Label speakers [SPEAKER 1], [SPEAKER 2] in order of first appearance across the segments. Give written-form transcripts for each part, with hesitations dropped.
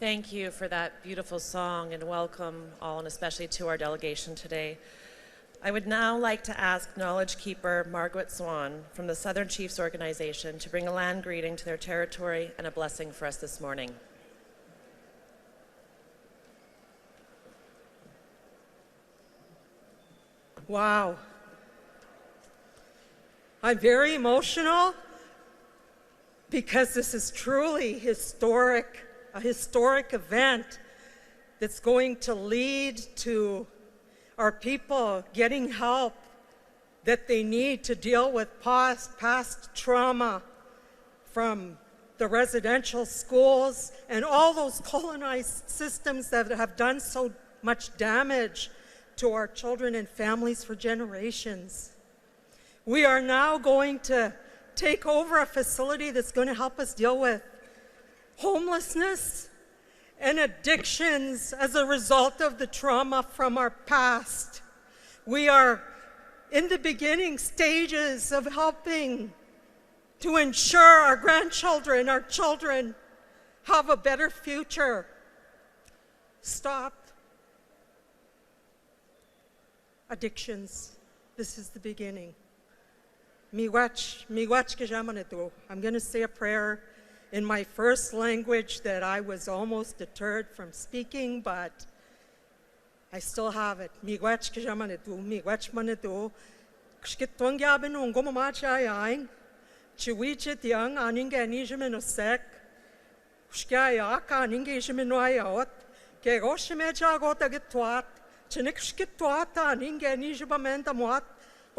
[SPEAKER 1] Thank you for that beautiful song, and welcome all, and especially to our delegation today. I would now like to ask Knowledge Keeper Margaret Swan from the Southern Chiefs Organization to bring a land greeting to their territory and a blessing for us this morning.
[SPEAKER 2] Wow. I'm very emotional because this is truly a historic event that's going to lead to our people getting help that they need to deal with past trauma from the residential schools and all those colonized systems that have done so much damage to our children and families for generations. We are now going to take over a facility that's going to help us deal with homelessness and addictions as a result of the trauma from our past. We are in the beginning stages of helping to ensure our grandchildren, our children, have a better future. Stop addictions. This is the beginning. Miigwech Kijamanatu. I'm going to say a prayer in my first language that I was almost deterred from speaking, but I still have it. Miigwech Kijamanatu, Miigwech Manatu. Kshkitwangyabin ungomamachayain. Chiwichit yang aninganishimenosek. Shkayaka aningishimenuayot. Kegoshimechagota getwat. Chinikshkitwata aninganishibamentamwat.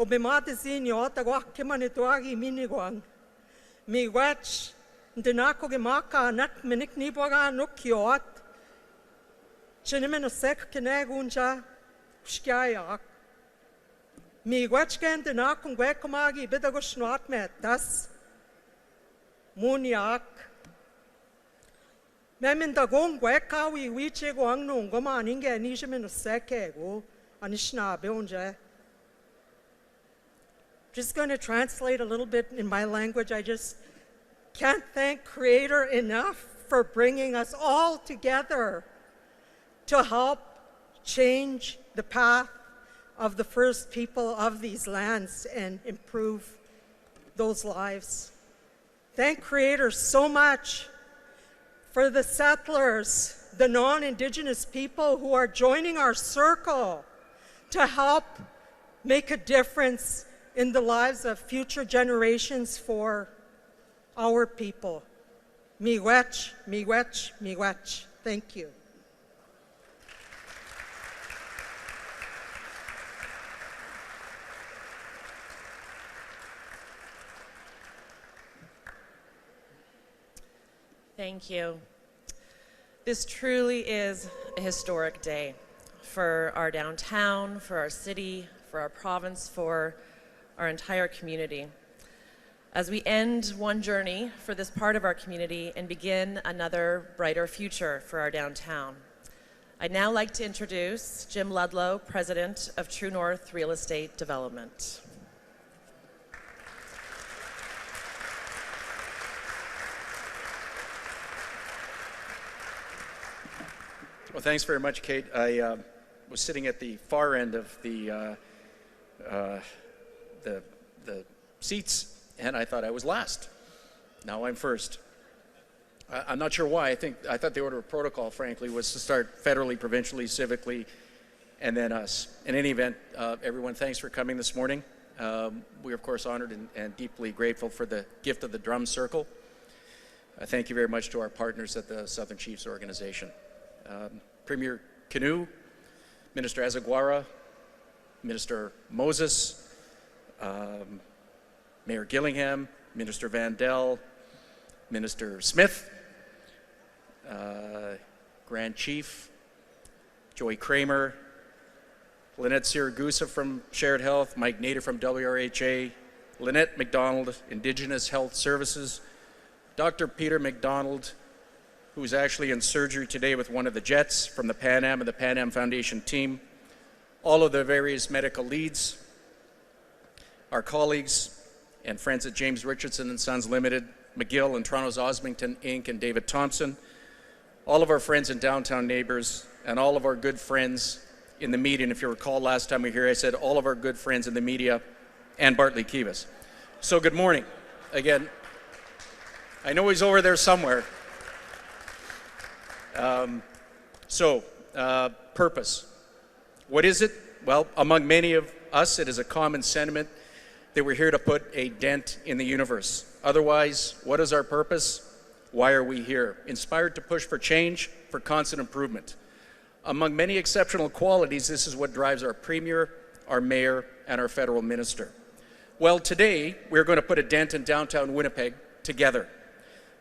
[SPEAKER 2] Obimatiziniot agwakimanituagi miniguang. Miigwech Dinako gemaka nat minikniboga nukiot. Chinimenosek kinegunja shkyayak. Miigwechken dinakung wekomagi bidagoshnot metas. Munyak. Memindagong wekawi wiche guang nungoma aninge nishimenoseke anishna beonje. Just going to translate a little bit in my language. I just can't thank Creator enough for bringing us all together to help change the path of the first people of these lands and improve those lives. Thank Creator so much for the settlers, the non-Indigenous people who are joining our circle to help make a difference in the lives of future generations for our people. Miigwech, miigwech, miigwech. Thank you.
[SPEAKER 1] Thank you. This truly is a historic day for our downtown, for our city, for our province, for our entire community. As we end one journey for this part of our community and begin another brighter future for our downtown. I'd now like to introduce Jim Ludlow, President of True North Real Estate Development.
[SPEAKER 3] Well, thanks very much, Kate. I was sitting at the far end of the seats, and I thought I was last. Now I'm first. I'm not sure why. I thought the order of protocol, frankly, was to start federally, provincially, civically, and then us. In any event, everyone, thanks for coming this morning. We're, of course, honored and deeply grateful for the gift of the drum circle. Thank you very much to our partners at the Southern Chiefs Organization. Premier Kinew, Minister Azaguara, Minister Moses, Mayor Gillingham, Minister Vandal, Minister Smith, Grand Chief, Joey Kramer, Lynette Siragusa from Shared Health, Mike Nader from WRHA, Lynette McDonald, Indigenous Health Services, Dr. Peter McDonald, who's actually in surgery today with one of the jets from the Pan Am and the Pan Am Foundation team, all of the various medical leads, our colleagues and friends at James Richardson and Sons Limited, McGill and Toronto's Osmington Inc. and David Thompson, all of our friends and downtown neighbors, and all of our good friends in the media. And if you recall last time we were here, I said all of our good friends in the media and Bartley Kives. So good morning. Again, I know he's over there somewhere. Purpose. What is it? Well, among many of us, it is a common sentiment that we're here to put a dent in the universe. Otherwise, what is our purpose? Why are we here? Inspired to push for change, for constant improvement. Among many exceptional qualities, this is what drives our Premier, our Mayor, and our Federal Minister. Well, today, we're going to put a dent in downtown Winnipeg together.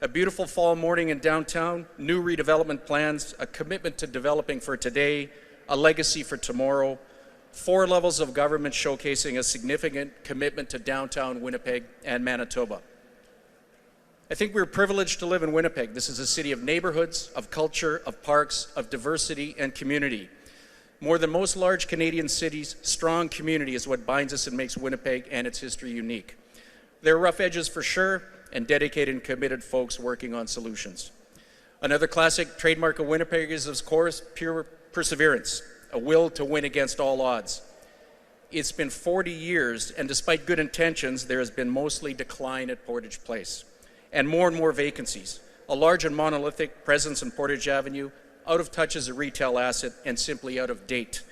[SPEAKER 3] A beautiful fall morning in downtown, new redevelopment plans, a commitment to developing for today, a legacy for tomorrow, 4 levels of government showcasing a significant commitment to downtown Winnipeg and Manitoba. I think we're privileged to live in Winnipeg. This is a city of neighborhoods, of culture, of parks, of diversity and community. More than most large Canadian cities, strong community is what binds us and makes Winnipeg and its history unique. There are rough edges for sure, and dedicated and committed folks working on solutions. Another classic trademark of Winnipeg is, of course, pure perseverance, a will to win against all odds. It's been 40 years, and despite good intentions, there has been mostly decline at Portage Place, and more vacancies. A large and monolithic presence in Portage Avenue, out of touch as a retail asset, and simply out of date.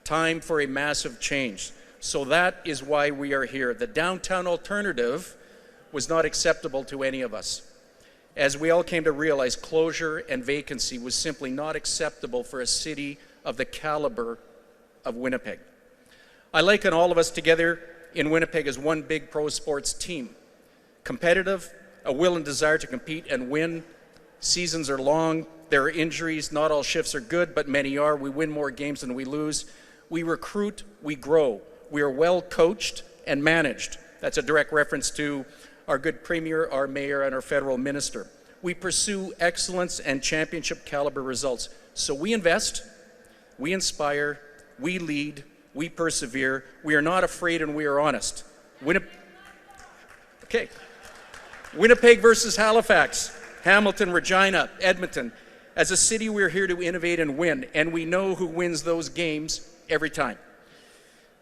[SPEAKER 3] Time for a massive change. So that is why we are here. The downtown alternative was not acceptable to any of us. As we all came to realize, closure and vacancy was simply not acceptable for a city of the caliber of Winnipeg. I liken all of us together in Winnipeg as one big pro sports team. Competitive, a will and desire to compete and win. Seasons are long, there are injuries, not all shifts are good, but many are. We win more games than we lose. We recruit, we grow. We are well coached and managed. That's a direct reference to our good Premier, our Mayor, and our Federal Minister. We pursue excellence and championship caliber results. So we invest, we inspire, we lead, we persevere. We are not afraid and we are honest. Winnipeg versus Halifax, Hamilton, Regina, Edmonton. As a city, we're here to innovate and win, and we know who wins those games every time.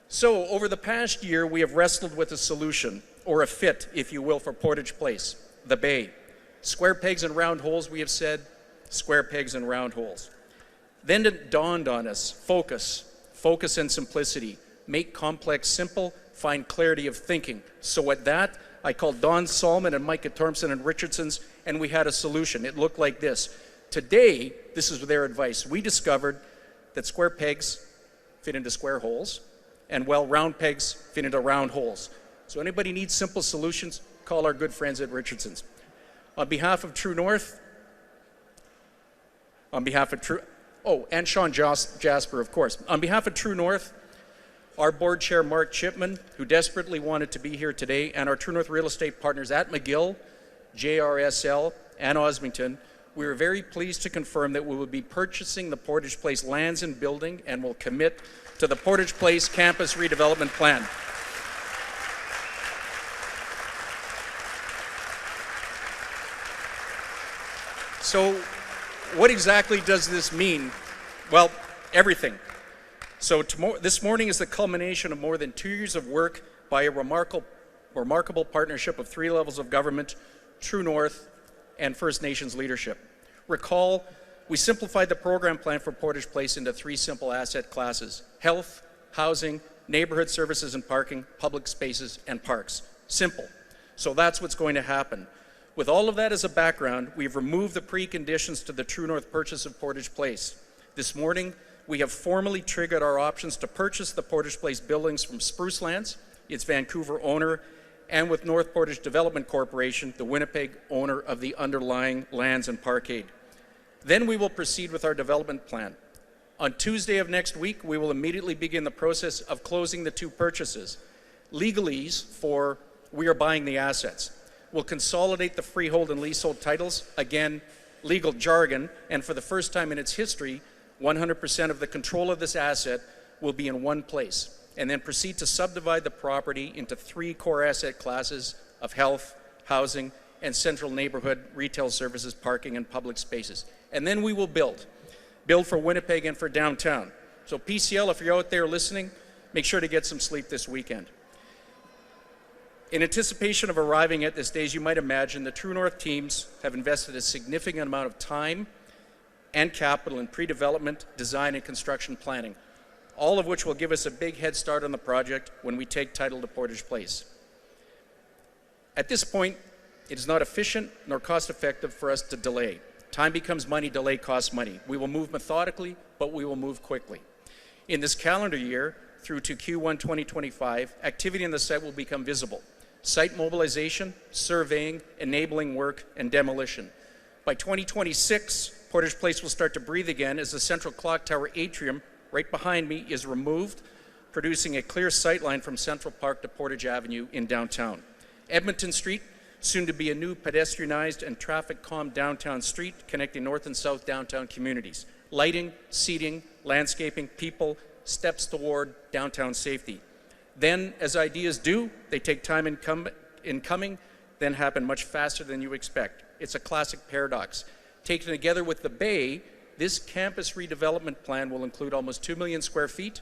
[SPEAKER 3] So over the past year, we have wrestled with a solution, or a fit, if you will, for Portage Place, the Bay. Square pegs and round holes, we have said, square pegs and round holes. Then it dawned on us, focus and simplicity. Make complex simple, find clarity of thinking. So at that, I called Don Solomon and Micah Thompson and Richardson's, and we had a solution. It looked like this. Today, this is their advice. We discovered that square pegs fit into square holes, and round pegs fit into round holes. So anybody needs simple solutions, call our good friends at Richardson's. On behalf of True North, and Sean Jasper, of course. On behalf of True North, our board chair, Mark Chipman, who desperately wanted to be here today, and our True North real estate partners at McGill, JRSL, and Osmington, we are very pleased to confirm that we will be purchasing the Portage Place lands and building and will commit to the Portage Place campus redevelopment plan. So what exactly does this mean? Well, everything. So this morning is the culmination of more than 2 years of work by a remarkable partnership of 3 levels of government, True North, and First Nations leadership. Recall, we simplified the program plan for Portage Place into 3 simple asset classes: health, housing, neighborhood services and parking, public spaces, and parks. Simple. So that's what's going to happen. With all of that as a background, we've removed the preconditions to the True North purchase of Portage Place. This morning, we have formally triggered our options to purchase the Portage Place buildings from Spruce Lands, its Vancouver owner, and with North Portage Development Corporation, the Winnipeg owner of the underlying lands and parkade. Then we will proceed with our development plan. On Tuesday of next week, we will immediately begin the process of closing the 2 purchases. Legalese for we are buying the assets. We'll consolidate the freehold and leasehold titles, again, legal jargon, and for the first time in its history, 100% of the control of this asset will be in one place, and then proceed to subdivide the property into 3 core asset classes of health, housing, and central neighborhood retail services, parking, and public spaces. And then we will build. Build for Winnipeg and for downtown. So PCL, if you're out there listening, make sure to get some sleep this weekend. In anticipation of arriving at this day, as you might imagine, the True North teams have invested a significant amount of time and capital in pre-development, design, and construction planning, all of which will give us a big head start on the project when we take title to Portage Place. At this point, it is not efficient nor cost-effective for us to delay. Time becomes money, delay costs money. We will move methodically, but we will move quickly. In this calendar year, through to Q1 2025, activity on the site will become visible. Site mobilization, surveying, enabling work, and demolition. By 2026, Portage Place will start to breathe again as the central clock tower atrium right behind me is removed, producing a clear sight line from Central Park to Portage Avenue in downtown. Edmonton Street, soon to be a new pedestrianized and traffic-calm downtown street connecting north and south downtown communities. Lighting, seating, landscaping, people, steps toward downtown safety. Then, as ideas do, they take time in coming, then happen much faster than you expect. It's a classic paradox. Taken together with the Bay, this campus redevelopment plan will include almost 2 million square feet,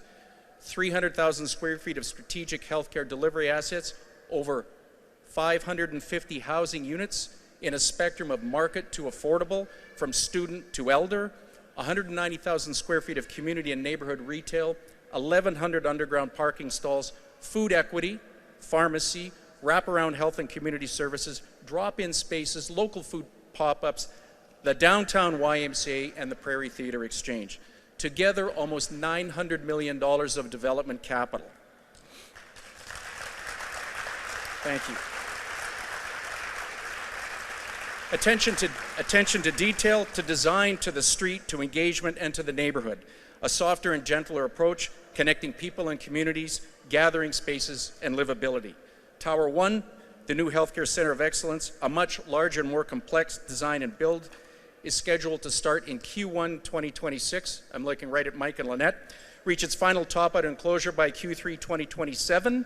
[SPEAKER 3] 300,000 square feet of strategic healthcare delivery assets, over 550 housing units in a spectrum of market to affordable, from student to elder, 190,000 square feet of community and neighborhood retail, 1,100 underground parking stalls, food equity, pharmacy, wraparound health and community services, drop-in spaces, local food pop-ups, the downtown YMCA, and the Prairie Theatre Exchange. Together, almost $900 million of development capital. Thank you. Attention to detail, to design, to the street, to engagement, and to the neighborhood. A softer and gentler approach, connecting people and communities, gathering spaces, and livability. Tower 1, the new Healthcare Center of Excellence, a much larger and more complex design and build, is scheduled to start in Q1 2026. I'm looking right at Mike and Lynette. Reach its final top-out enclosure by Q3 2027,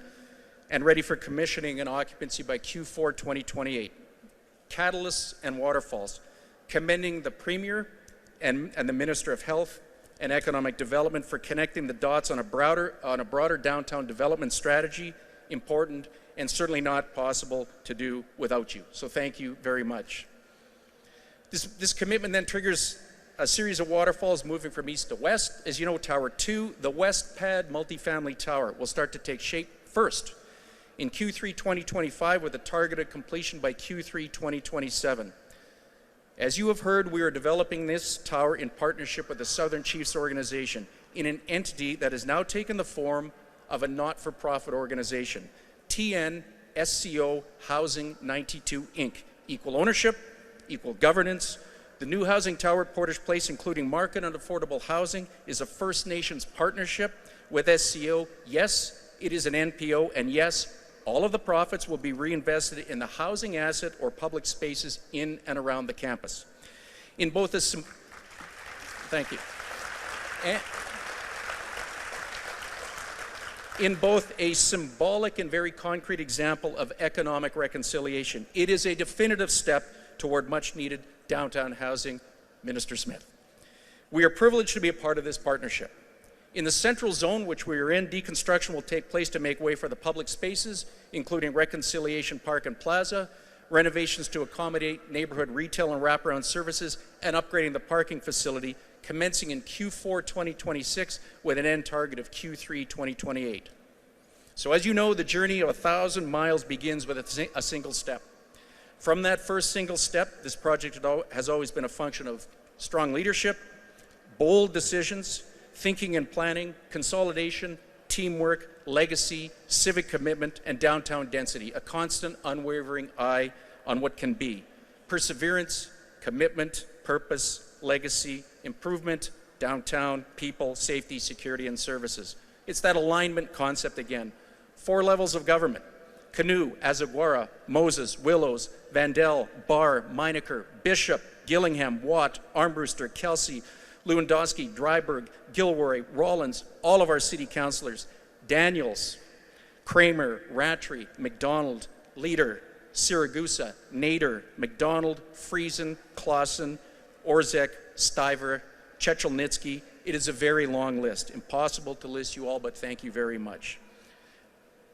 [SPEAKER 3] and ready for commissioning and occupancy by Q4 2028. Catalysts and waterfalls, commending the Premier and the Minister of Health and Economic Development for connecting the dots on a broader downtown development strategy, important and certainly not possible to do without you. So thank you very much. This commitment then triggers a series of waterfalls moving from east to west. As you know, Tower 2, the West Pad multifamily tower, will start to take shape first in Q3 2025 with a targeted completion by Q3 2027. As you have heard, we are developing this tower in partnership with the Southern Chiefs organization in an entity that has now taken the form of a not-for-profit organization, TN SCO Housing 92 Inc. Equal ownership, equal governance. The new housing tower at Portage Place, including market and affordable housing, is a First Nations partnership with SCO. Yes, it is an NPO, and yes, all of the profits will be reinvested in the housing asset or public spaces in and around the campus. In both a thank you. In both a symbolic and very concrete example of economic reconciliation, it is a definitive step toward much-needed downtown housing. Minister Smith. We are privileged to be a part of this partnership. In the central zone which we are in, deconstruction will take place to make way for the public spaces, including Reconciliation Park and Plaza, renovations to accommodate neighborhood retail and wraparound services, and upgrading the parking facility, commencing in Q4 2026 with an end target of Q3 2028. So as you know, the journey of 1,000 miles begins with a single step. From that first single step, this project has always been a function of strong leadership, bold decisions, thinking and planning, consolidation, teamwork, legacy, civic commitment, and downtown density, a constant, unwavering eye on what can be. Perseverance, commitment, purpose, legacy, improvement, downtown, people, safety, security, and services. It's that alignment concept again. 4 levels of government: Kinew, Azaguara, Moses, Willows, Vandal, Barr, Meinecker, Bishop, Gillingham, Watt, Armbruster, Kelsey, Lewandowski, Dryburgh, Gilroy, Rollins, all of our city councilors, Daniels, Kramer, Rattray, McDonald, Leader, Siragusa, Nader, McDonald, Friesen, Clausen, Orzek, Stiver, Chechelnitsky. It is a very long list. Impossible to list you all, but thank you very much.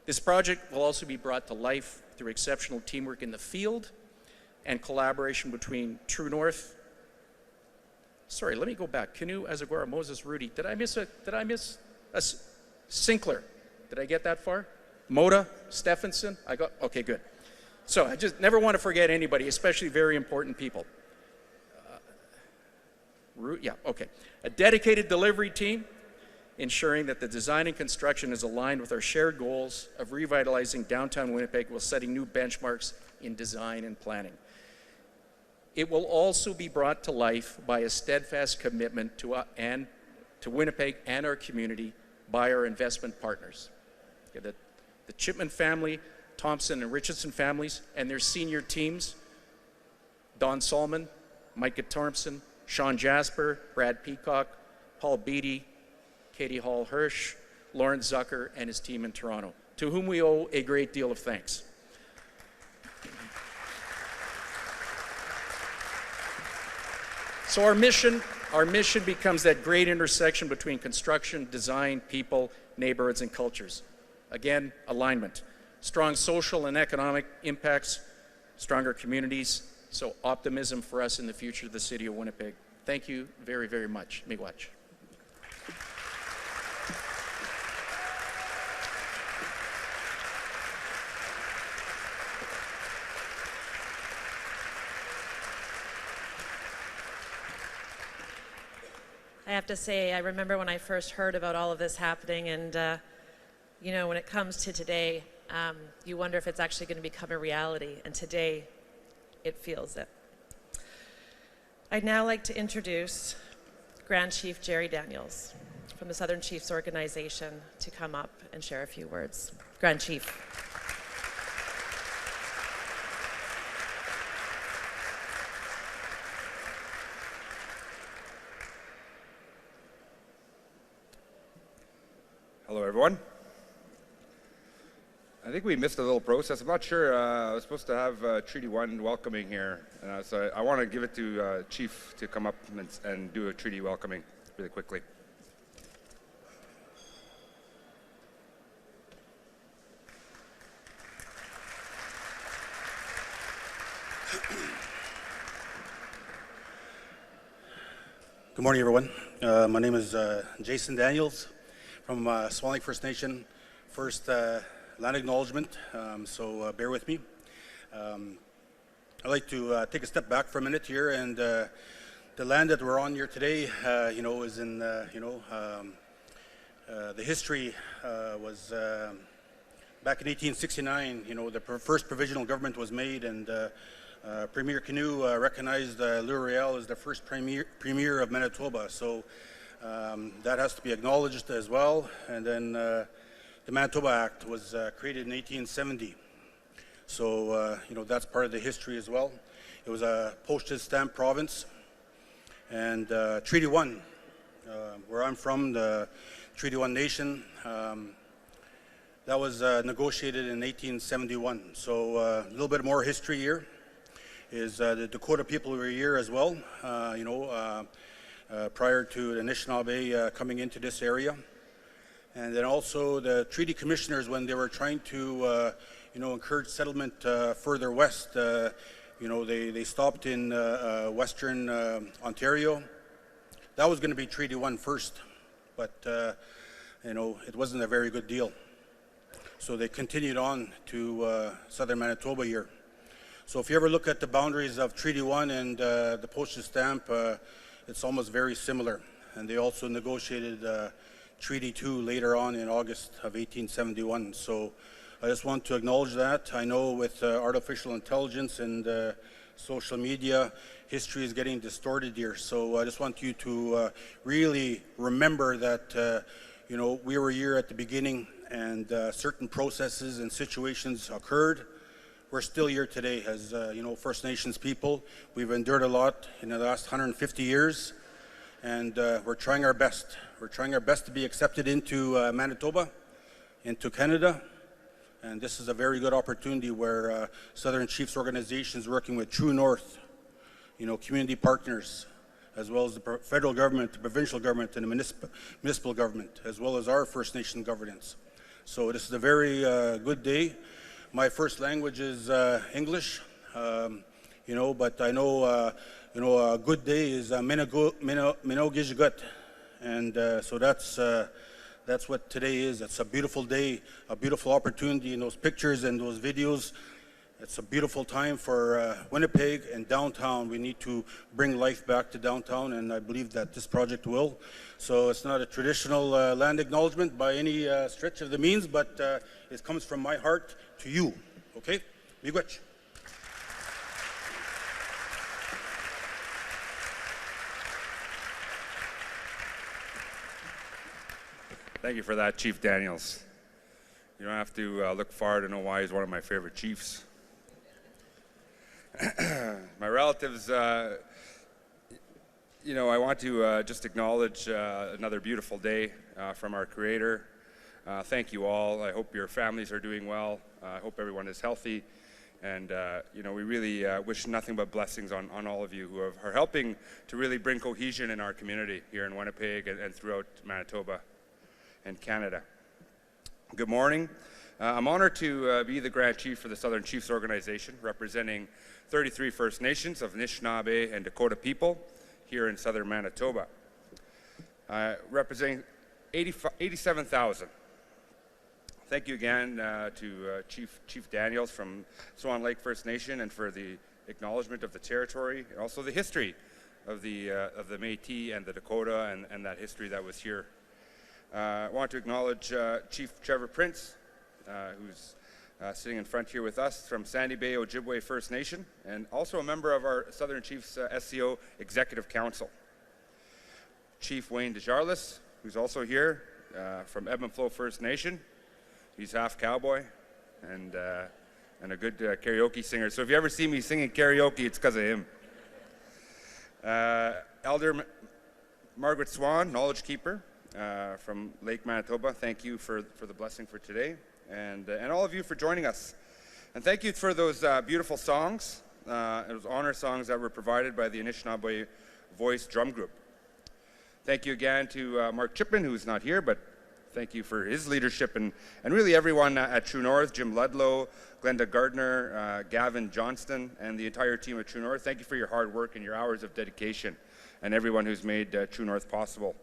[SPEAKER 3] This project will also be brought to life through exceptional teamwork in the field and collaboration between True North. Sorry, let me go back. Kinew, Azagora, Moses, Rudy. Did I miss a Sinclair? Did I get that far? Moda, Stephenson? Okay, good. So I just never want to forget anybody, especially very important people. Yeah, okay. A dedicated delivery team, ensuring that the design and construction is aligned with our shared goals of revitalizing downtown Winnipeg while setting new benchmarks in design and planning. It will also be brought to life by a steadfast commitment to Winnipeg and our community by our investment partners. Okay, the Chipman family, Thompson and Richardson families, and their senior teams, Don Solomon, Micah Thompson, Sean Jasper, Brad Peacock, Paul Beatty, Katie Hall Hirsch, Lawrence Zucker, and his team in Toronto, to whom we owe a great deal of thanks. So our mission becomes that great intersection between construction, design, people, neighborhoods, and cultures. Again, alignment. Strong social and economic impacts, stronger communities, so optimism for us in the future of the city of Winnipeg. Thank you very, very much. Miigwech.
[SPEAKER 1] I have to say, I remember when I first heard about all of this happening, and you know, when it comes to today, you wonder if it's actually going to become a reality, and today it feels it. I'd now like to introduce Grand Chief Jerry Daniels from the Southern Chiefs Organization to come up and share a few words. Grand Chief.
[SPEAKER 4] Hello, everyone. I think we missed a little process. I'm not sure. I was supposed to have Treaty 1 welcoming here. So I want to give it to Chief to come up and do a treaty welcoming really quickly.
[SPEAKER 5] Good morning, everyone. My name is Jason Daniels from Swan Lake First Nation. First land acknowledgement, so bear with me. I'd like to take a step back for a minute here, and the land that we're on here today, is in, the history was back in 1869, the first provisional government was made, and Premier Kinew recognized L'Oreal as the first premier of Manitoba, so that has to be acknowledged as well. And then the Manitoba Act was created in 1870. So, that's part of the history as well. It was a postage stamp province. And Treaty 1, where I'm from, the Treaty 1 Nation, that was negotiated in 1871. So a little bit more history here is the Dakota people were here as well, prior to the Anishinaabe coming into this area. And then also the treaty commissioners, when they were trying to, encourage settlement further west, they stopped in western Ontario. That was going to be Treaty 1 first, but, it wasn't a very good deal. So they continued on to southern Manitoba here. So if you ever look at the boundaries of Treaty 1 and the postage stamp, it's almost very similar. And they also negotiated Treaty 2 later on in August of 1871. So I just want to acknowledge that. I know with artificial intelligence and social media, history is getting distorted here. So I just want you to really remember that, we were here at the beginning, and certain processes and situations occurred. We're still here today as, First Nations people. We've endured a lot in the last 150 years, and we're trying our best. We're trying our best to be accepted into Manitoba, into Canada, And this is a very good opportunity where Southern Chiefs organization is working with True North, community partners, as well as the federal government, the provincial government, and the municipal government, as well as our First Nation governance. So this is a very good day. My first language is English, but I know, a good day is Minogizgut. And so that's what today is. It's a beautiful day, a beautiful opportunity in those pictures and those videos. It's a beautiful time for Winnipeg and downtown. We need to bring life back to downtown, and I believe that this project will. So it's not a traditional land acknowledgement by any stretch of the means, but it comes from my heart to you. Okay? Miigwech.
[SPEAKER 4] Thank you for that, Chief Daniels. You don't have to look far to know why he's one of my favorite chiefs. My relatives, I want to just acknowledge another beautiful day from our Creator. Thank you all. I hope your families are doing well. I hope everyone is healthy. And, we really wish nothing but blessings on all of you who are helping to really bring cohesion in our community here in Winnipeg and throughout Manitoba and Canada. Good morning. I'm honored to be the Grand Chief for the Southern Chiefs organization, representing 33 First Nations of Anishinaabe and Dakota people here in southern Manitoba, representing 87,000. Thank you again to Chief Daniels from Swan Lake First Nation and for the acknowledgement of the territory and also the history of the Métis and the Dakota and that history that was here. I want to acknowledge Chief Trevor Prince, who's sitting in front here with us from Sandy Bay Ojibwe First Nation, and also a member of our Southern Chiefs SCO Executive Council. Chief Wayne Desjarlis, who's also here from Ebb and Flow First Nation. He's half cowboy and a good karaoke singer. So if you ever see me singing karaoke, it's because of him. Elder Margaret Swan, Knowledge Keeper from Lake Manitoba. Thank you for the blessing for today. And all of you for joining us. And thank you for those beautiful songs, those honor songs that were provided by the Anishinaabe Voice Drum Group. Thank you again to Mark Chipman, who's not here, but thank you for his leadership and really everyone at True North, Jim Ludlow, Glenda Gardner, Gavin Johnston, and the entire team at True North. Thank you for your hard work and your hours of dedication and everyone who's made True North possible.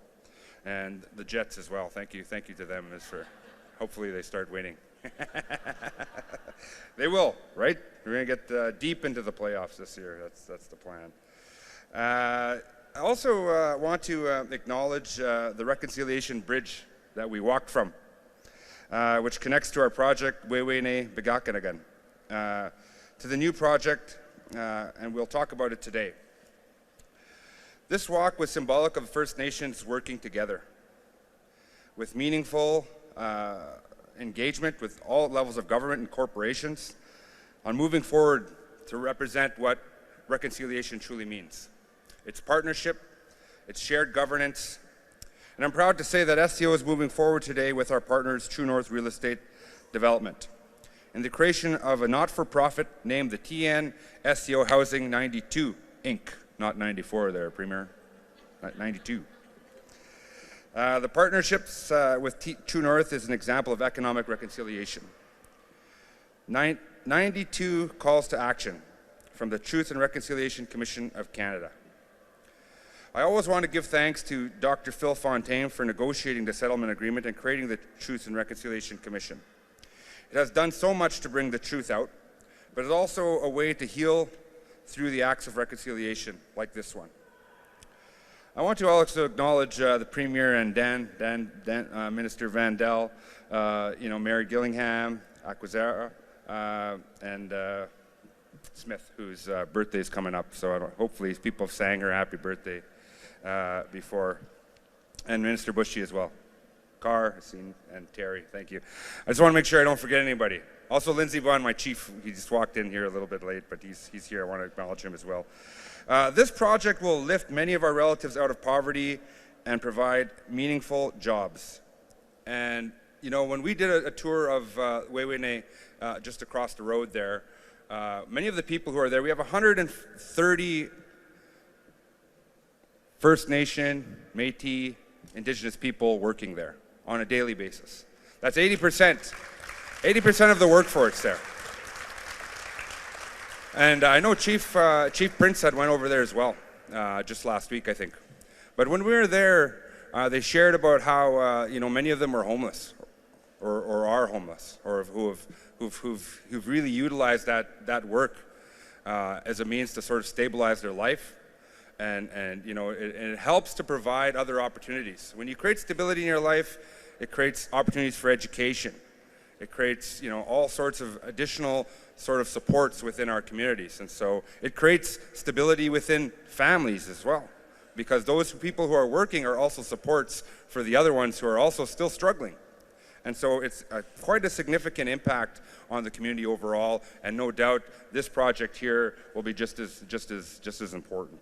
[SPEAKER 4] And the Jets as well. Thank you to them hopefully they start winning. They will, right? We're going to get deep into the playoffs this year. That's the plan. I also want to acknowledge the Reconciliation Bridge that we walked from, which connects to our project, Wewene Begakanagan, to the new project, and we'll talk about it today. This walk was symbolic of First Nations working together with meaningful engagement with all levels of government and corporations on moving forward to represent what reconciliation truly means. It's partnership, it's shared governance, and I'm proud to say that SCO is moving forward today with our partners True North Real Estate Development in the creation of a not-for-profit named the TN SCO Housing 92 Inc. Not 94 there, Premier, 92. The partnerships with True North is an example of economic reconciliation. 92 calls to action from the Truth and Reconciliation Commission of Canada. I always want to give thanks to Dr. Phil Fontaine for negotiating the settlement agreement and creating the Truth and Reconciliation Commission. It has done so much to bring the truth out, but it's also a way to heal through the acts of reconciliation like this one. I want to also acknowledge the Premier and Dan Minister Vandal, Mary Gillingham, Aquazera, and Smith, whose birthday is coming up. So hopefully people have sang her happy birthday before, and Minister Bushy as well. Carr, Hassine, and Terry, thank you. I just want to make sure I don't forget anybody. Also, Lindsay Bond, my chief, he just walked in here a little bit late, but he's here. I want to acknowledge him as well. This project will lift many of our relatives out of poverty and provide meaningful jobs. And you know, when we did a tour of Wewene just across the road there, many of the people who are there, we have 130 First Nation, Métis, Indigenous people working there on a daily basis. That's 80%. 80% of the workforce there. And I know Chief Prince had went over there as well, just last week, I think. But when we were there, they shared about how you know, many of them were homeless, or are homeless, or who've really utilized that work as a means to sort of stabilize their life, and you know, it helps to provide other opportunities. When you create stability in your life, it creates opportunities for education. It creates, you know, all sorts of additional sort of supports within our communities, and so it creates stability within families as well, because those people who are working are also supports for the other ones who are also still struggling. And so it's quite a significant impact on the community overall, and no doubt this project here will be just as important.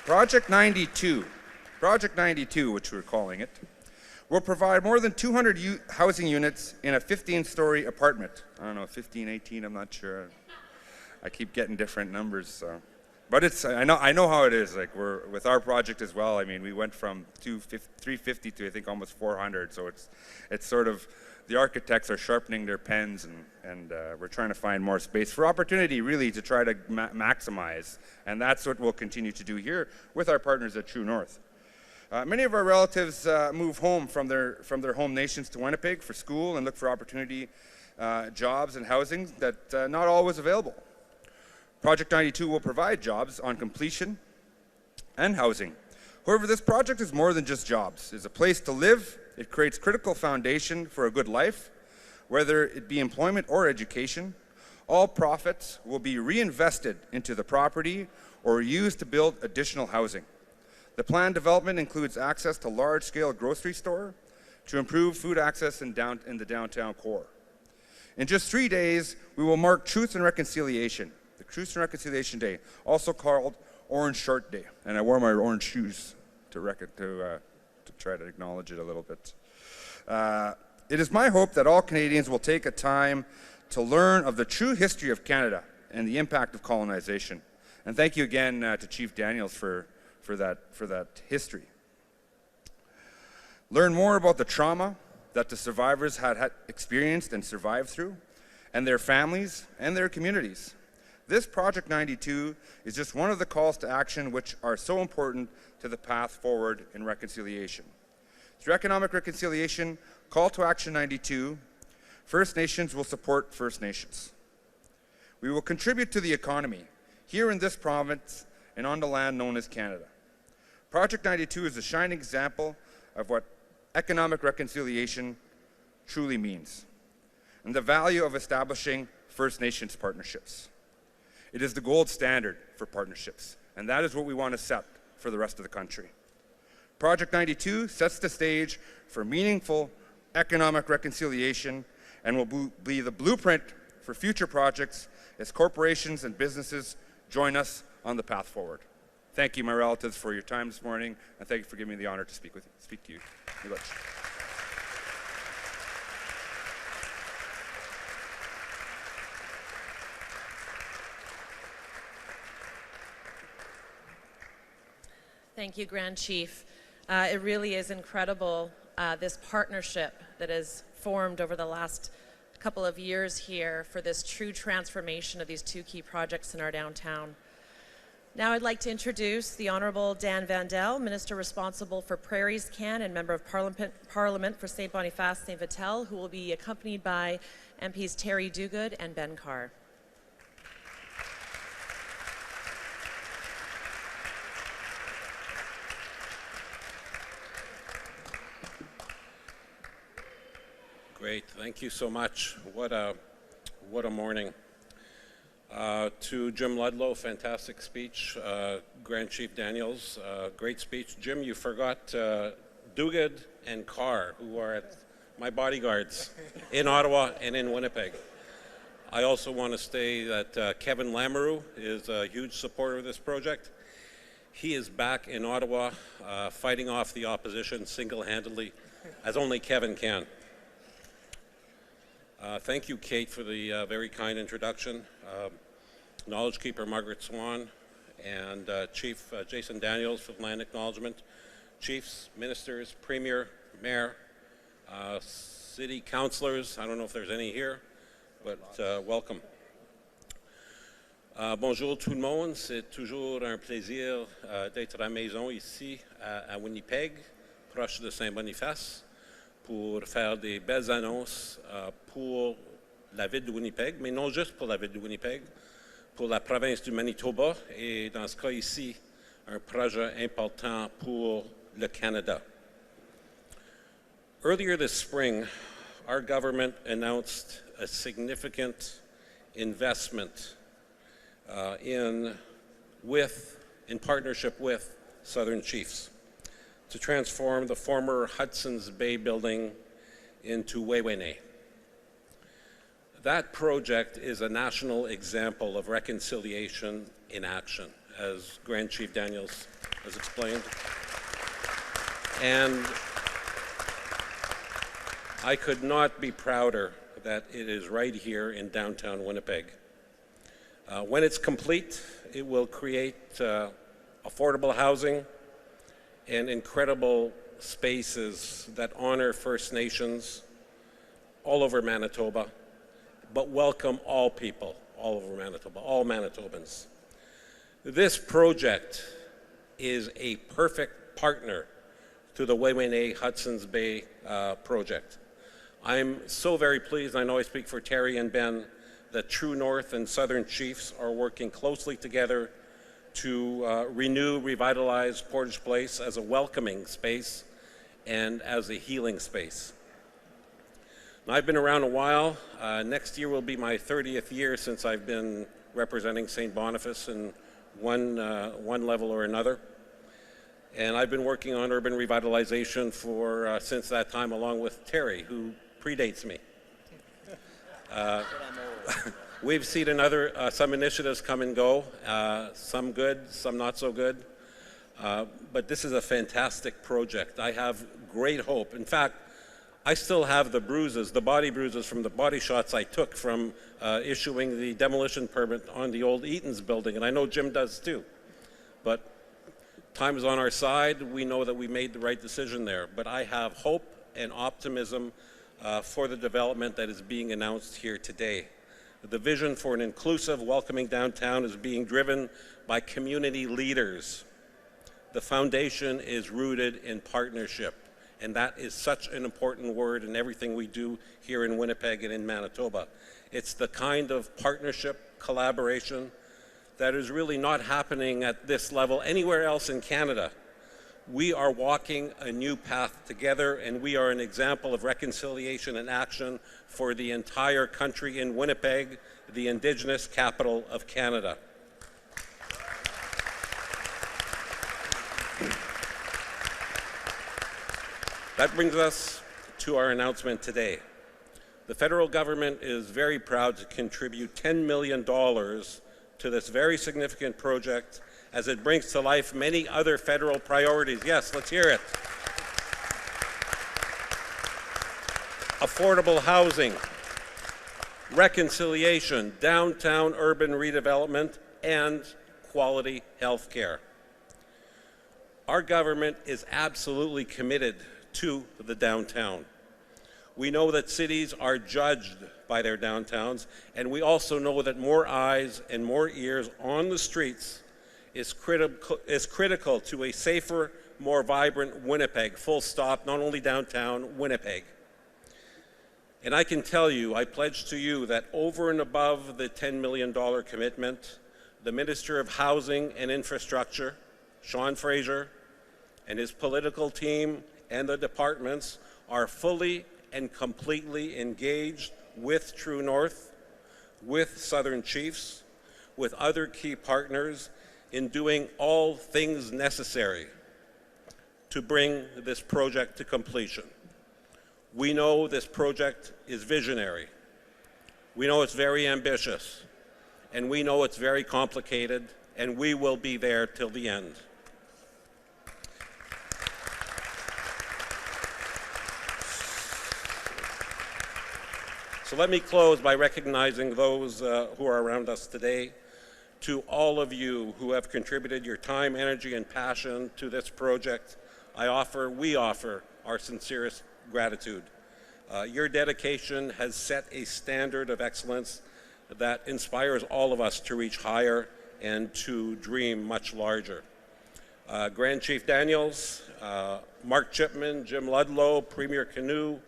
[SPEAKER 4] Project 92, which we're calling it, will provide more than 200 housing units in a 15-story apartment. I don't know, 15, 18, I'm not sure. I keep getting different numbers, so. But it's, I know how it is. Like, we're with our project as well. I mean, we went from 350 to I think almost 400. So it's sort of, the architects are sharpening their pens, and we're trying to find more space for opportunity, really, to try to maximize. And that's what we'll continue to do here with our partners at True North. Many of our relatives move home from their home nations to Winnipeg for school and look for opportunity, jobs and housing that not always available. Project 92 will provide jobs on completion and housing. However, this project is more than just jobs. It's a place to live. It creates critical foundation for a good life, whether it be employment or education. All profits will be reinvested into the property or used to build additional housing. The planned development includes access to large-scale grocery store to improve food access in the downtown core. In just 3 days, we will mark Truth and Reconciliation, the Truth and Reconciliation Day, also called Orange Shirt Day. And I wore my orange shoes to try to acknowledge it a little bit. It is my hope that all Canadians will take a time to learn of the true history of Canada and the impact of colonization. And thank you again to Chief Daniels for that history. Learn more about the trauma that the survivors had experienced and survived through, and their families and their communities. This Project 92 is just one of the calls to action which are so important to the path forward in reconciliation. Through Economic Reconciliation, Call to Action 92, First Nations will support First Nations. We will contribute to the economy here in this province and on the land known as Canada. Project 92 is a shining example of what economic reconciliation truly means, and the value of establishing First Nations partnerships. It is the gold standard for partnerships, and that is what we want to set for the rest of the country. Project 92 sets the stage for meaningful economic reconciliation and will be the blueprint for future projects as corporations and businesses join us on the path forward. Thank you, my relatives, for your time this morning, and thank you for giving me the honor to speak to you.
[SPEAKER 1] Thank you, Grand Chief. It really is incredible, this partnership that has formed over the last couple of years here for this true transformation of these two key projects in our downtown. Now I'd like to introduce the Honourable Dan Vandal, Minister responsible for Prairies Can and Member of Parliament for St. Boniface St. Vital, who will be accompanied by MPs Terry Duguid and Ben Carr.
[SPEAKER 6] Great, thank you so much. What a morning. To Jim Ludlow, fantastic speech. Grand Chief Daniels, great speech. Jim, you forgot Duguid and Carr, who are my bodyguards in Ottawa and in Winnipeg. I also want to say that Kevin Lamoureux is a huge supporter of this project. He is back in Ottawa, fighting off the opposition single-handedly, as only Kevin can. Thank you, Kate, for the very kind introduction. Knowledge Keeper Margaret Swan and Chief Jason Daniels for the land acknowledgement. Chiefs, ministers, Premier, Mayor, City Councillors, I don't know if there's any here, but welcome. Bonjour tout le monde, c'est toujours un plaisir d'être à la maison ici à Winnipeg, proche de Saint-Boniface, pour faire des belles annonces pour la ville de Winnipeg, mais non juste pour la ville de Winnipeg, pour la province du Manitoba et dans ce cas ici, un projet important pour le Canada. Earlier this spring, our government announced a significant investment in partnership with Southern Chiefs to transform the former Hudson's Bay building into Waiwene. That project is a national example of reconciliation in action, as Grand Chief Daniels has explained. And I could not be prouder that it is right here in downtown Winnipeg. When it's complete, it will create affordable housing and incredible spaces that honor First Nations all over Manitoba, but welcome all people all over Manitoba, all Manitobans. This project is a perfect partner to the Waiwene Hudson's Bay project. I'm so very pleased, I know I speak for Terry and Ben, that True North and Southern Chiefs are working closely together to renew, revitalize Portage Place as a welcoming space and as a healing space. Now, I've been around a while. Next year will be my 30th year since I've been representing St. Boniface in one level or another. And I've been working on urban revitalization for since that time, along with Terry, who predates me. We've seen some initiatives come and go, some good, some not so good. But this is a fantastic project. I have great hope. In fact, I still have the bruises, the body bruises from the body shots I took from issuing the demolition permit on the old Eaton's building, and I know Jim does too. But time is on our side. We know that we made the right decision there. But I have hope and optimism for the development that is being announced here today. The vision for an inclusive, welcoming downtown is being driven by community leaders. The foundation is rooted in partnership, and that is such an important word in everything we do here in Winnipeg and in Manitoba. It's the kind of partnership, collaboration that is really not happening at this level anywhere else in Canada. We are walking a new path together, and we are an example of reconciliation and action for the entire country in Winnipeg, the Indigenous capital of Canada. That brings us to our announcement today. The federal government is very proud to contribute $10 million to this very significant project as it brings to life many other federal priorities. Yes, let's hear it. Affordable housing, reconciliation, downtown urban redevelopment, and quality health care. Our government is absolutely committed to the downtown. We know that cities are judged by their downtowns, and we also know that more eyes and more ears on the streets is critical to a safer, more vibrant Winnipeg, full stop, not only downtown, Winnipeg. And I can tell you, I pledge to you that over and above the $10 million commitment, the Minister of Housing and Infrastructure, Sean Fraser, and his political team and the departments are fully and completely engaged with True North, with Southern Chiefs, with other key partners in doing all things necessary to bring this project to completion. We know this project is visionary. We know it's very ambitious, and we know it's very complicated, and we will be there till the end. So let me close by recognizing those who are around us today. To all of you who have contributed your time, energy, and passion to this project, we offer our sincerest gratitude. Your dedication has set a standard of excellence that inspires all of us to reach higher and to dream much larger. Grand Chief Daniels, Mark Chipman, Jim Ludlow, Premier Kinew,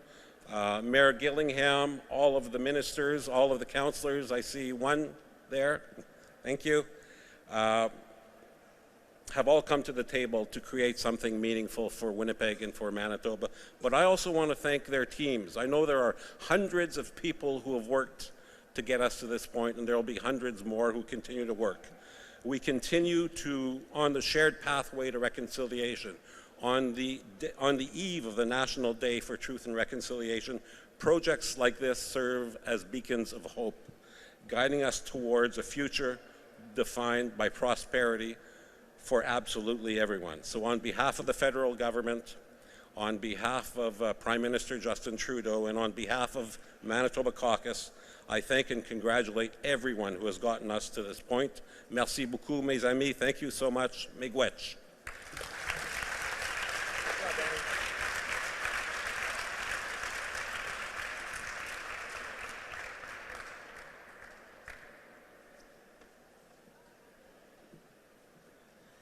[SPEAKER 6] Mayor Gillingham, all of the ministers, all of the councillors, I see one there, thank you, have all come to the table to create something meaningful for Winnipeg and for Manitoba. But I also want to thank their teams. I know there are hundreds of people who have worked to get us to this point, and there will be hundreds more who continue to work. We continue to, on the shared pathway to reconciliation, on the eve of the National Day for Truth and Reconciliation, projects like this serve as beacons of hope, guiding us towards a future defined by prosperity for absolutely everyone. So on behalf of the federal government, on behalf of Prime Minister Justin Trudeau, and on behalf of Manitoba Caucus, I thank and congratulate everyone who has gotten us to this point. Merci beaucoup, mes amis. Thank you so much. Miigwech.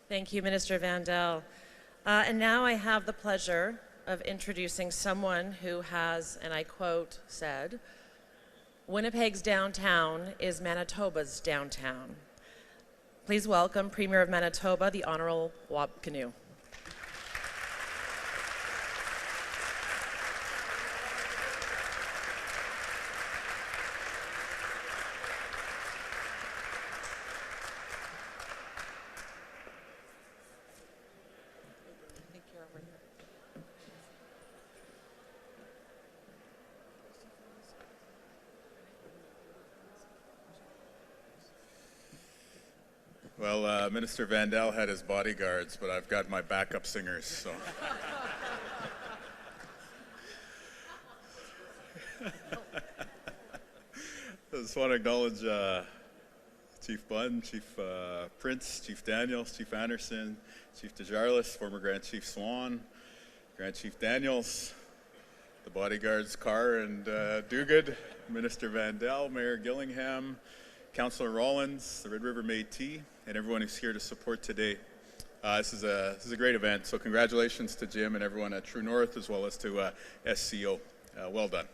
[SPEAKER 1] Thank you, Minister Vandal. And now I have the pleasure of introducing someone who has, and I quote, said, "Winnipeg's downtown is Manitoba's downtown." Please welcome Premier of Manitoba, the Honourable Wab Kinew.
[SPEAKER 7] Well, Minister Vandal had his bodyguards, but I've got my backup singers, so. I just want to acknowledge Chief Bunn, Chief Prince, Chief Daniels, Chief Anderson, Chief DeJarlis, former Grand Chief Swan, Grand Chief Daniels, the bodyguards Carr and Duguid, Minister Vandal, Mayor Gillingham, Councillor Rollins, the Red River Métis, and everyone who's here to support today. This is a great event, so congratulations to Jim and everyone at True North, as well as to SCO. Well done.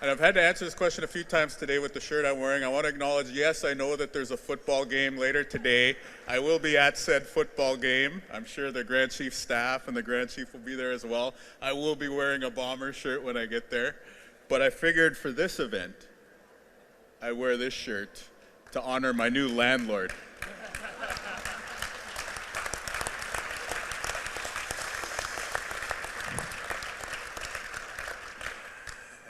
[SPEAKER 7] And I've had to answer this question a few times today with the shirt I'm wearing. I want to acknowledge, yes, I know that there's a football game later today. I will be at said football game. I'm sure the Grand Chief staff and the Grand Chief will be there as well. I will be wearing a Bomber shirt when I get there. But I figured for this event, I wear this shirt to honor my new landlord.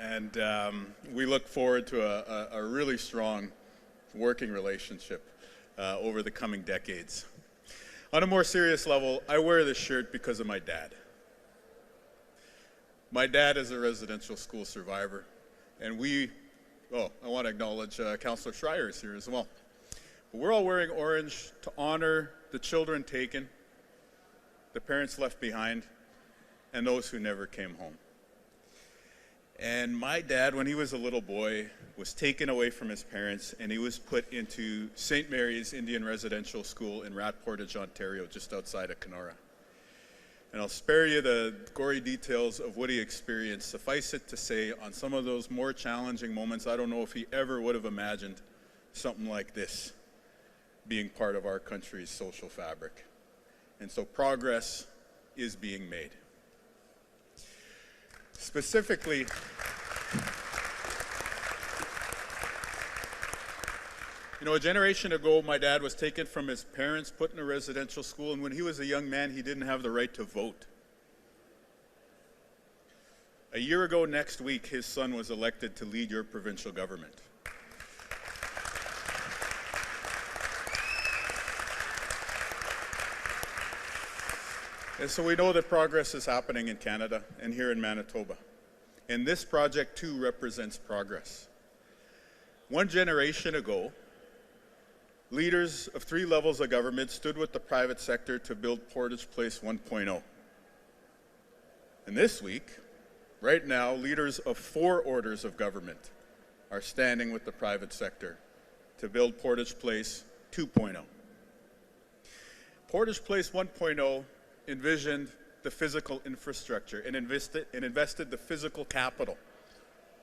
[SPEAKER 7] And we look forward to a really strong working relationship over the coming decades. On a more serious level, I wear this shirt because of my dad. My dad is a residential school survivor, and I want to acknowledge Councillor Schreier is here as well. But we're all wearing orange to honor the children taken, the parents left behind, and those who never came home. And my dad, when he was a little boy, was taken away from his parents, and he was put into St. Mary's Indian Residential School in Portage, Ontario, just outside of Kenora. And I'll spare you the gory details of what he experienced. Suffice it to say, on some of those more challenging moments, I don't know if he ever would have imagined something like this being part of our country's social fabric. And so progress is being made. Specifically, a generation ago, my dad was taken from his parents, put in a residential school, and when he was a young man, he didn't have the right to vote. A year ago next week, his son was elected to lead your provincial government. And so we know that progress is happening in Canada and here in Manitoba. And this project too represents progress. One generation ago, leaders of 3 levels of government stood with the private sector to build Portage Place 1.0. And this week, right now, leaders of 4 orders of government are standing with the private sector to build Portage Place 2.0. Portage Place 1.0 envisioned the physical infrastructure and invested the physical capital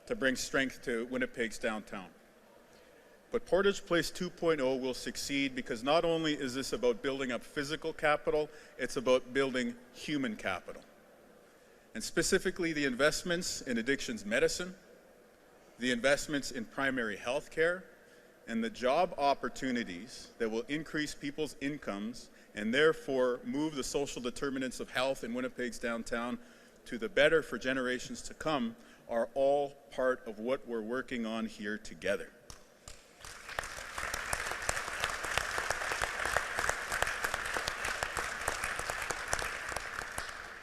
[SPEAKER 7] to bring strength to Winnipeg's downtown. But Portage Place 2.0 will succeed because not only is this about building up physical capital, it's about building human capital. And specifically the investments in addictions medicine, the investments in primary health care, and the job opportunities that will increase people's incomes and therefore move the social determinants of health in Winnipeg's downtown to the better for generations to come are all part of what we're working on here together.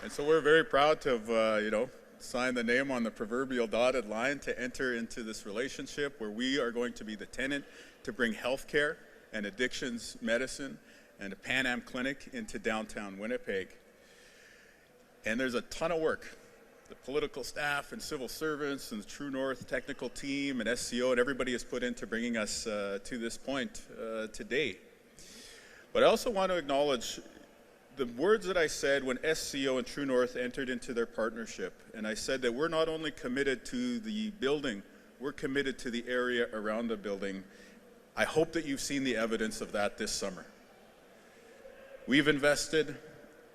[SPEAKER 7] And so we're very proud to have, signed the name on the proverbial dotted line to enter into this relationship where we are going to be the tenant to bring healthcare and addictions medicine and a Pan Am clinic into downtown Winnipeg. And there's a ton of work. The political staff and civil servants and the True North technical team and SCO and everybody has put into bringing us to this point today. But I also want to acknowledge the words that I said when SCO and True North entered into their partnership. And I said that we're not only committed to the building, we're committed to the area around the building. I hope that you've seen the evidence of that this summer. We've invested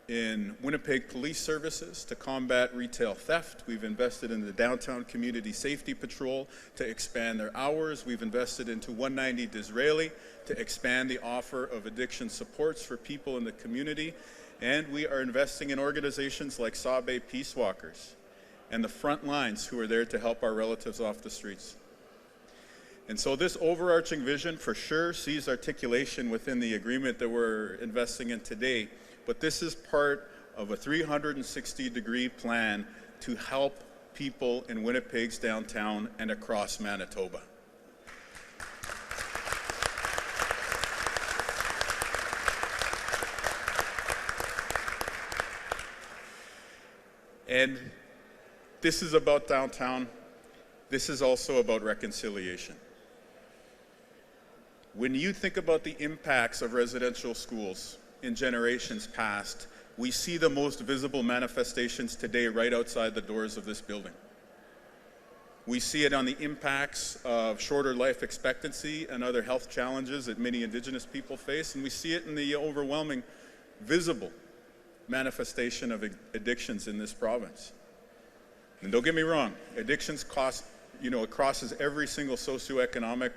[SPEAKER 7] in Winnipeg Police Services to combat retail theft. We've invested in the Downtown Community Safety Patrol to expand their hours. We've invested into 190 Disraeli to expand the offer of addiction supports for people in the community. And we are investing in organizations like Sabe Peace Walkers and the front lines who are there to help our relatives off the streets. And so this overarching vision for sure sees articulation within the agreement that we're investing in today, but this is part of a 360-degree plan to help people in Winnipeg's downtown and across Manitoba. And this is about downtown. This is also about reconciliation. When you think about the impacts of residential schools in generations past, we see the most visible manifestations today right outside the doors of this building. We see it on the impacts of shorter life expectancy and other health challenges that many Indigenous people face, and we see it in the overwhelming visible manifestation of addictions in this province. And don't get me wrong, addictions cost, it crosses every single socioeconomic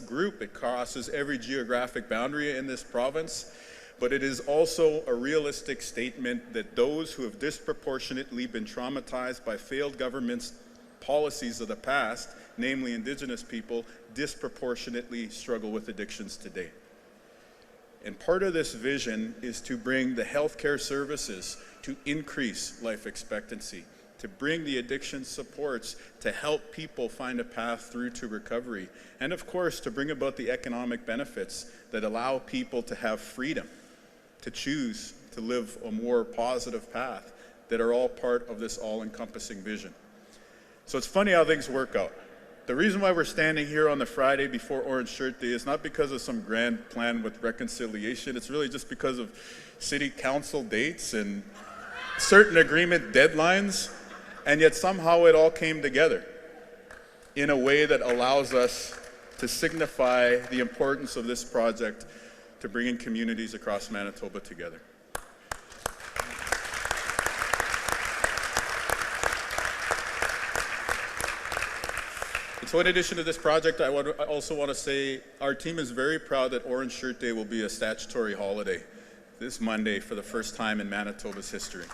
[SPEAKER 7] group. It crosses every geographic boundary in this province, but it is also a realistic statement that those who have disproportionately been traumatized by failed governments' policies of the past, namely Indigenous people, disproportionately struggle with addictions today. And part of this vision is to bring the healthcare services to increase life expectancy, to bring the addiction supports to help people find a path through to recovery, and of course to bring about the economic benefits that allow people to have freedom, to choose to live a more positive path, that are all part of this all-encompassing vision. So it's funny how things work out. The reason why we're standing here on the Friday before Orange Shirt Day is not because of some grand plan with reconciliation. It's really just because of city council dates and certain agreement deadlines, and yet somehow it all came together in a way that allows us to signify the importance of this project to bringing communities across Manitoba together. So in addition to this project, I also want to say our team is very proud that Orange Shirt Day will be a statutory holiday this Monday for the first time in Manitoba's history.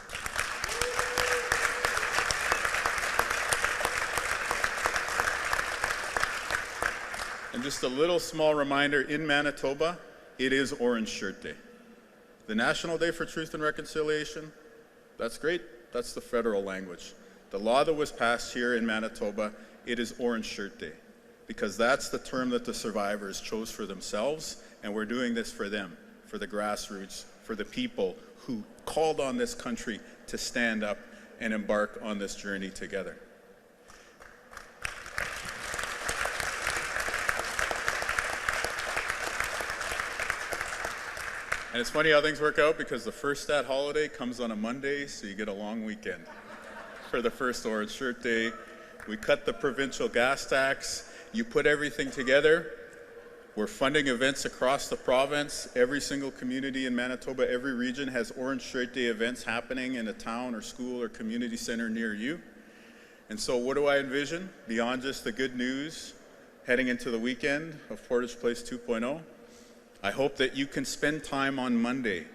[SPEAKER 7] And just a little small reminder, in Manitoba, it is Orange Shirt Day. The National Day for Truth and Reconciliation, that's great. That's the federal language. The law that was passed here in Manitoba, it is Orange Shirt Day, because that's the term that the survivors chose for themselves, and we're doing this for them, for the grassroots, for the people who called on this country to stand up and embark on this journey together. And it's funny how things work out, because the first stat holiday comes on a Monday, so you get a long weekend for the first Orange Shirt Day. We cut the provincial gas tax. You put everything together. We're funding events across the province. Every single community in Manitoba, every region has Orange Shirt Day events happening in a town or school or community center near you. And so what do I envision beyond just the good news heading into the weekend of Portage Place 2.0? I hope that you can spend time on Monday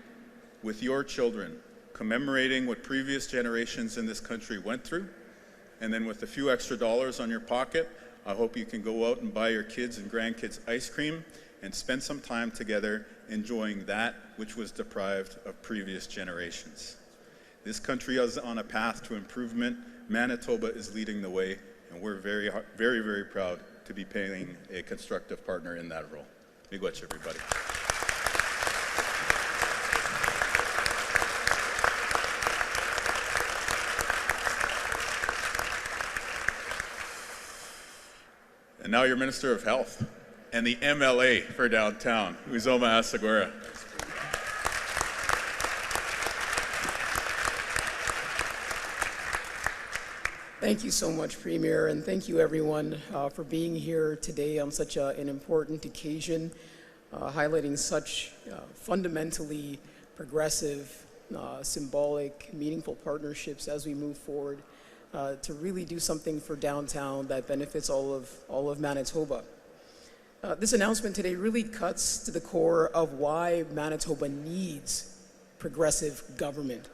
[SPEAKER 7] with your children, commemorating what previous generations in this country went through. And then with a few extra dollars on your pocket, I hope you can go out and buy your kids and grandkids ice cream and spend some time together enjoying that which was deprived of previous generations. This country is on a path to improvement. Manitoba is leading the way, and we're very, very, very proud to be playing a constructive partner in that role. Miigwech, everybody. And now your Minister of Health and the MLA for downtown, Uzoma Asagora.
[SPEAKER 8] Thank you so much, Premier, and thank you everyone for being here today on such an important occasion, highlighting such fundamentally progressive, symbolic, meaningful partnerships as we move forward to really do something for downtown that benefits all of Manitoba. This announcement today really cuts to the core of why Manitoba needs progressive government.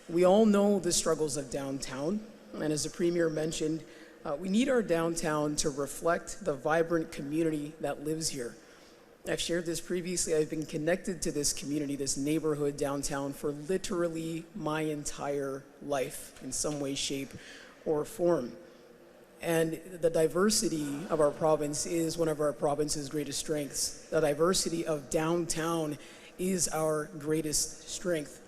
[SPEAKER 8] We all know the struggles of downtown. And as the Premier mentioned, we need our downtown to reflect the vibrant community that lives here. I've shared this previously. I've been connected to this community, this neighborhood downtown, for literally my entire life in some way, shape, or form. And the diversity of our province is one of our province's greatest strengths. The diversity of downtown is our greatest strength.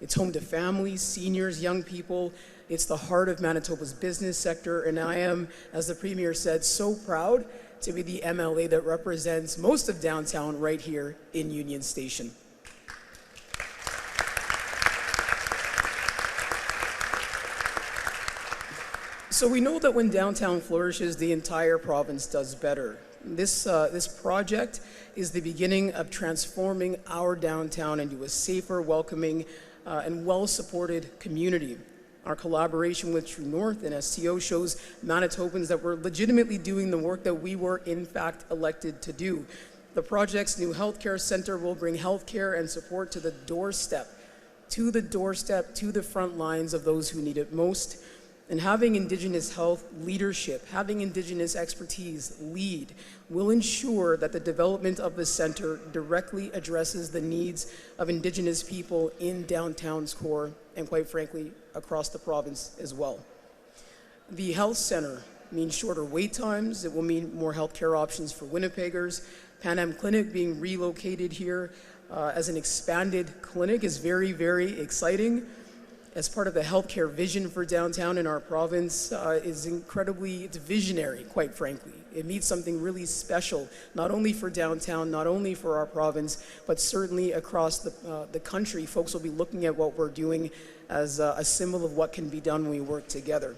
[SPEAKER 8] It's home to families, seniors, young people. It's the heart of Manitoba's business sector, and I am, as the Premier said, so proud to be the MLA that represents most of downtown right here in Union Station. So we know that when downtown flourishes, the entire province does better. This project is the beginning of transforming our downtown into a safer, welcoming, and well-supported community. Our collaboration with True North and STO shows Manitobans that we're legitimately doing the work that we were in fact elected to do. The project's new healthcare center will bring healthcare and support to the doorstep, to the front lines of those who need it most. And having Indigenous health leadership, having Indigenous expertise lead, will ensure that the development of the center directly addresses the needs of Indigenous people in downtown's core, and quite frankly, across the province as well. The health center means shorter wait times. It will mean more healthcare options for Winnipeggers. Pan Am Clinic being relocated here as an expanded clinic is very, very exciting. As part of the healthcare vision for downtown in our province is it's visionary, quite frankly. It means something really special, not only for downtown, not only for our province, but certainly across the country. Folks will be looking at what we're doing as a symbol of what can be done when we work together.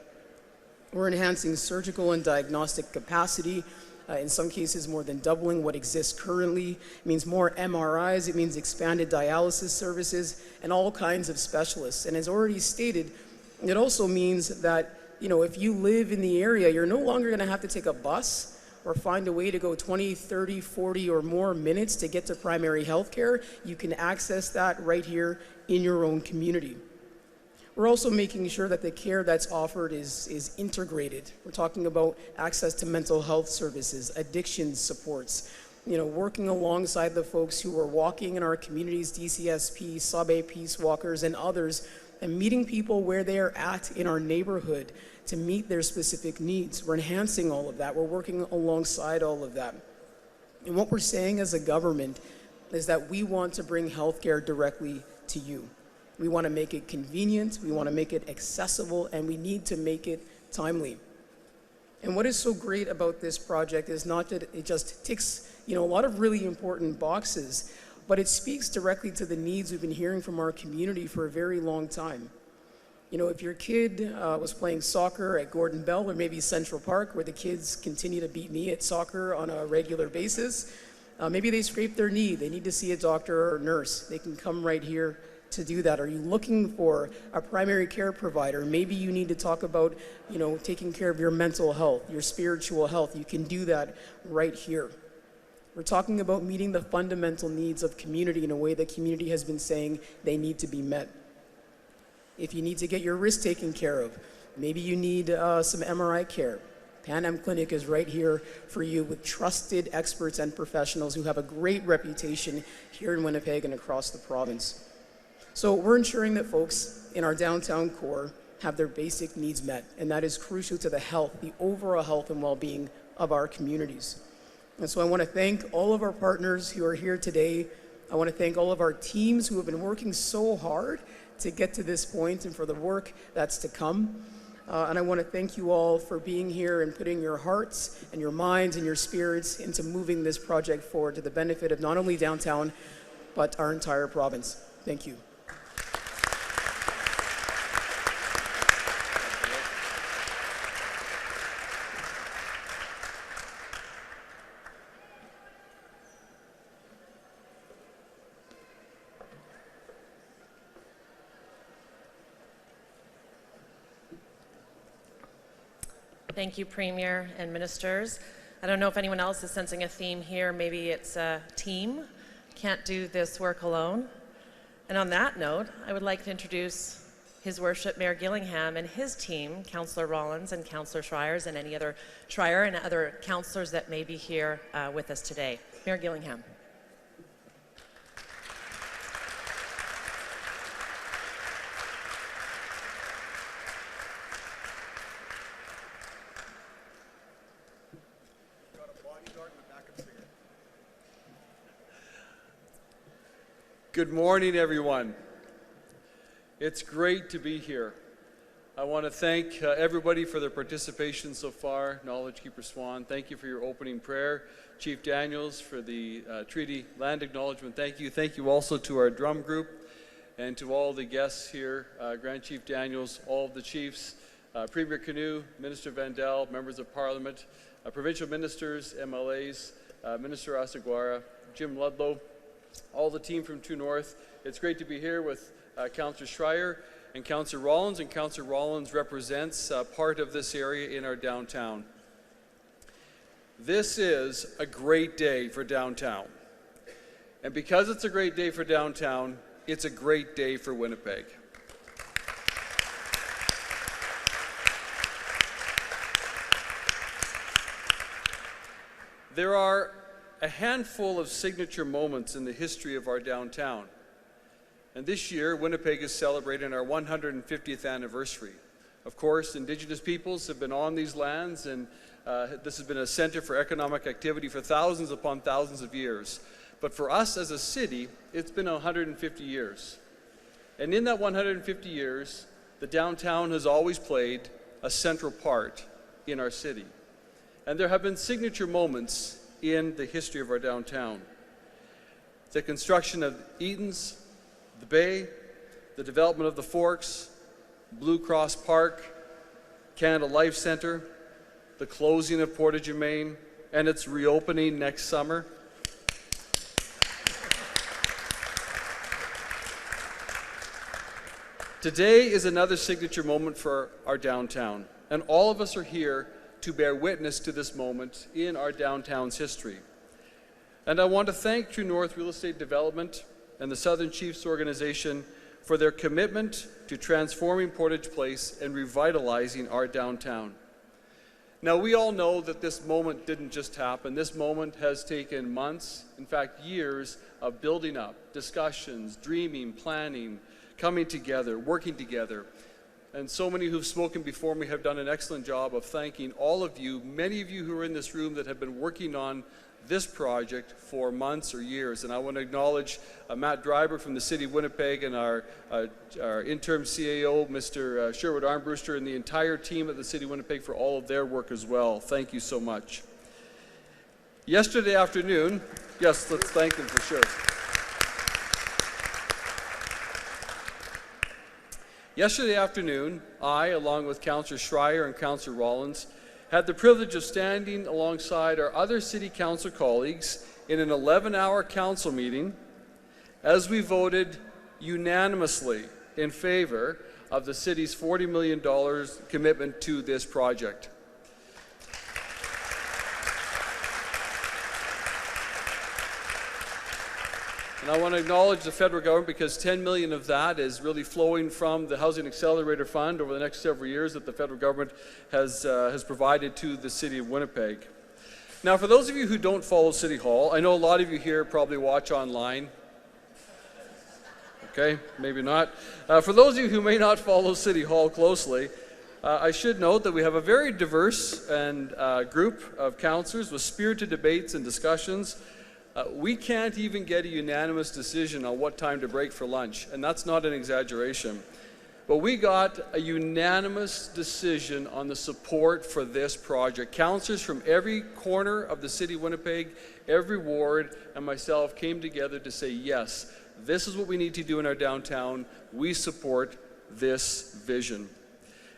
[SPEAKER 8] We're enhancing surgical and diagnostic capacity, in some cases more than doubling what exists currently. It means more MRIs, it means expanded dialysis services, and all kinds of specialists. And as already stated, it also means that, if you live in the area, you're no longer gonna have to take a bus or find a way to go 20, 30, 40 or more minutes to get to primary health care. You can access that right here in your own community. We're also making sure that the care that's offered is integrated. We're talking about access to mental health services, addiction supports, working alongside the folks who are walking in our communities, DCSP, Sub-A Peace Walkers, and others, and meeting people where they are at in our neighborhood to meet their specific needs. We're enhancing all of that. We're working alongside all of that. And what we're saying as a government is that we want to bring healthcare directly to you. We want to make it convenient, we want to make it accessible, and we need to make it timely. And what is so great about this project is not that it just ticks, a lot of really important boxes, but it speaks directly to the needs we've been hearing from our community for a very long time. If your kid was playing soccer at Gordon Bell or maybe Central Park, where the kids continue to beat me at soccer on a regular basis, maybe they scraped their knee, they need to see a doctor or nurse. They can come right here to do that. Are you looking for a primary care provider? Maybe you need to talk about, taking care of your mental health, your spiritual health. You can do that right here. We're talking about meeting the fundamental needs of community in a way that community has been saying they need to be met. If you need to get your wrist taken care of, maybe you need some MRI care. Pan Am Clinic is right here for you with trusted experts and professionals who have a great reputation here in Winnipeg and across the province. So we're ensuring that folks in our downtown core have their basic needs met, and that is crucial to the overall health and well-being of our communities. And so I want to thank all of our partners who are here today. I want to thank all of our teams who have been working so hard to get to this point and for the work that's to come. And I want to thank you all for being here and putting your hearts and your minds and your spirits into moving this project forward to the benefit of not only downtown, but our entire province. Thank you.
[SPEAKER 1] Thank you, Premier and Ministers. I don't know if anyone else is sensing a theme here. Maybe it's a team. Can't do this work alone. And on that note, I would like to introduce His Worship Mayor Gillingham and his team, Councillor Rollins and Councillor Schreiers, and any other Schreier and other councillors that may be here with us today. Mayor Gillingham.
[SPEAKER 9] Good morning, everyone. It's great to be here. I want to thank everybody for their participation so far. Knowledge Keeper Swan, thank you for your opening prayer. Chief Daniels for the treaty land acknowledgement, thank you. Thank you also to our drum group and to all the guests here, Grand Chief Daniels, all of the chiefs, Premier Kinew, Minister Vandal, members of Parliament, provincial ministers, MLAs, Minister Asaguara, Jim Ludlow, all the team from True North. It's great to be here with Councillor Schreier and Councillor Rollins, and Councillor Rollins represents part of this area in our downtown. This is a great day for downtown. And because it's a great day for downtown, it's a great day for Winnipeg. There are a handful of signature moments in the history of our downtown. And this year, Winnipeg is celebrating our 150th anniversary. Of course, Indigenous peoples have been on these lands, and this has been a center for economic activity for thousands upon thousands of years. But for us as a city, it's been 150 years. And in that 150 years, the downtown has always played a central part in our city. And there have been signature moments in the history of our downtown. The construction of Eaton's, the Bay, the development of the Forks, Blue Cross Park, Canada Life Centre, the closing of Portage, Maine, and its reopening next summer. Today is another signature moment for our downtown, and all of us are here to bear witness to this moment in our downtown's history. And I want to thank True North Real Estate Development and the Southern Chiefs Organization for their commitment to transforming Portage Place and revitalizing our downtown. Now, we all know that this moment didn't just happen. This moment has taken months, in fact, years of building up, discussions, dreaming, planning, coming together, working together. And so many who've spoken before me have done an excellent job of thanking all of you, many of you who are in this room that have been working on this project for months or years. And I want to acknowledge Matt Driver from the City of Winnipeg and our interim CAO, Mr. Sherwood Armbruster, and the entire team at the City of Winnipeg for all of their work as well. Thank you so much. Yesterday afternoon, yes, let's thank them for sure. Yesterday afternoon, I, along with Councillor Schreier and Councillor Rollins, had the privilege of standing alongside our other City Council colleagues in an 11-hour council meeting as we voted unanimously in favor of the City's $40 million commitment to this project. And I want to acknowledge the federal government because $10 million of that is really flowing from the Housing Accelerator Fund over the next several years that the federal government has provided to the City of Winnipeg. Now, for those of you who don't follow City Hall, I know a lot of you here probably watch online. Okay, maybe not. For those of you who may not follow City Hall closely, I should note that we have a very diverse and group of councillors with spirited debates and discussions. We can't even get a unanimous decision on what time to break for lunch, and that's not an exaggeration. But we got a unanimous decision on the support for this project. Councillors from every corner of the City of Winnipeg, every ward, and myself came together to say, yes, this is what we need to do in our downtown. We support this vision.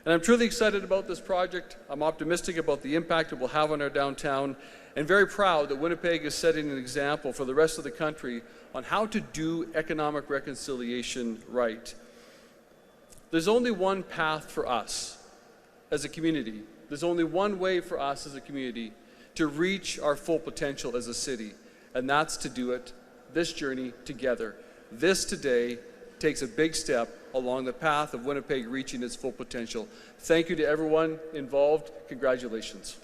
[SPEAKER 9] And I'm truly excited about this project. I'm optimistic about the impact it will have on our downtown, and very proud that Winnipeg is setting an example for the rest of the country on how to do economic reconciliation right. There's only one path for us as a community. There's only one way for us as a community to reach our full potential as a city, and that's to do it, this journey, together. This today takes a big step along the path of Winnipeg reaching its full potential. Thank you to everyone involved. Congratulations.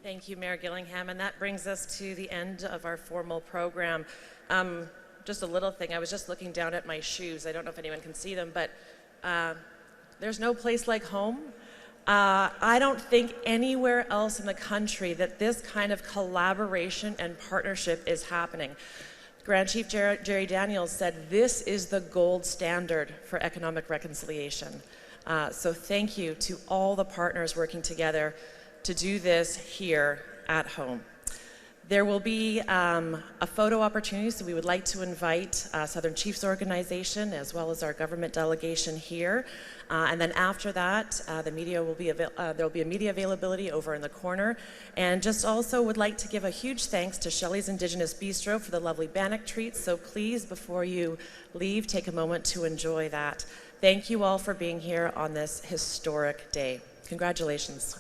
[SPEAKER 1] Thank you, Mayor Gillingham, and that brings us to the end of our formal program. Just a little thing, I was just looking down at my shoes. I don't know if anyone can see them, but there's no place like home. I don't think anywhere else in the country that this kind of collaboration and partnership is happening. Grand Chief Jerry Daniels said this is the gold standard for economic reconciliation. So thank you to all the partners working together to do this here at home. There will be a photo opportunity, so we would like to invite Southern Chiefs Organization as well as our government delegation here. And then after that, the media will be there'll be a media availability over in the corner. And just also would like to give a huge thanks to Shelley's Indigenous Bistro for the lovely bannock treats. So please, before you leave, take a moment to enjoy that. Thank you all for being here on this historic day. Congratulations.